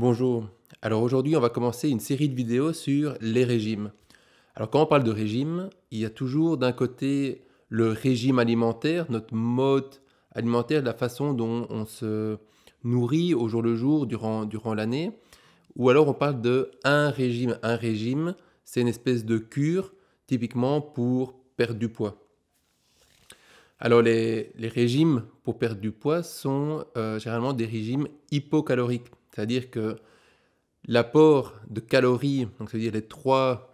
Bonjour. Alors aujourd'hui, on va commencer une série de vidéos sur les régimes. Alors quand on parle de régime, il y a toujours d'un côté le régime alimentaire, notre mode alimentaire, la façon dont on se nourrit au jour le jour durant l'année. Ou alors on parle de un régime. Un régime, c'est une espèce de cure, typiquement pour perdre du poids. Alors les régimes pour perdre du poids sont généralement des régimes hypocaloriques. C'est-à-dire que l'apport de calories, donc ça veut dire les trois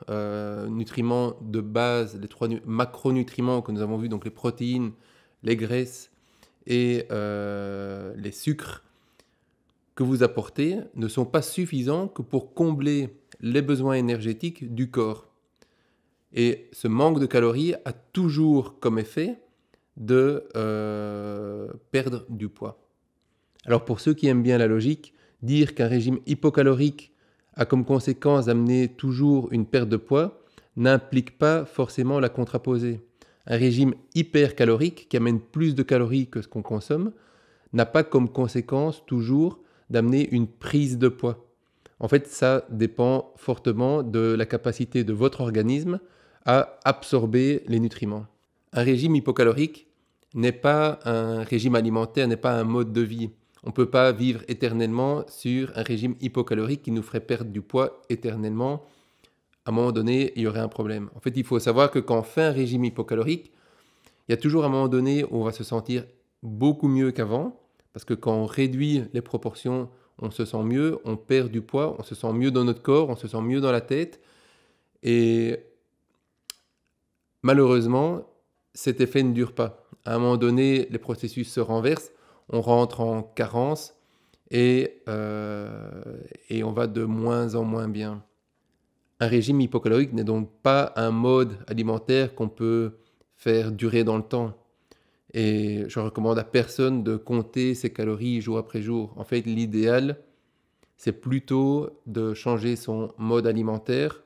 nutriments de base, les trois macronutriments que nous avons vus, donc les protéines, les graisses et les sucres que vous apportez, ne sont pas suffisants que pour combler les besoins énergétiques du corps. Et ce manque de calories a toujours comme effet de perdre du poids. Alors pour ceux qui aiment bien la logique, dire qu'un régime hypocalorique a comme conséquence d'amener toujours une perte de poids n'implique pas forcément la contraposée. Un régime hypercalorique qui amène plus de calories que ce qu'on consomme n'a pas comme conséquence toujours d'amener une prise de poids. En fait, ça dépend fortement de la capacité de votre organisme à absorber les nutriments. Un régime hypocalorique n'est pas un régime alimentaire, n'est pas un mode de vie. On ne peut pas vivre éternellement sur un régime hypocalorique qui nous ferait perdre du poids éternellement. À un moment donné, il y aurait un problème. En fait, il faut savoir que quand on fait un régime hypocalorique, il y a toujours un moment donné où on va se sentir beaucoup mieux qu'avant, parce que quand on réduit les proportions, on se sent mieux, on perd du poids, on se sent mieux dans notre corps, on se sent mieux dans la tête. Et malheureusement, cet effet ne dure pas. À un moment donné, les processus se renversent, on rentre en carence et on va de moins en moins bien. Un régime hypocalorique n'est donc pas un mode alimentaire qu'on peut faire durer dans le temps. Et je recommande à personne de compter ses calories jour après jour. En fait, l'idéal, c'est plutôt de changer son mode alimentaire.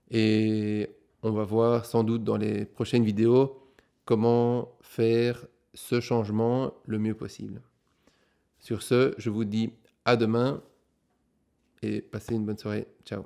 Et on va voir sans doute dans les prochaines vidéos comment faire ce changement le mieux possible. Sur ce, je vous dis à demain et passez une bonne soirée. Ciao.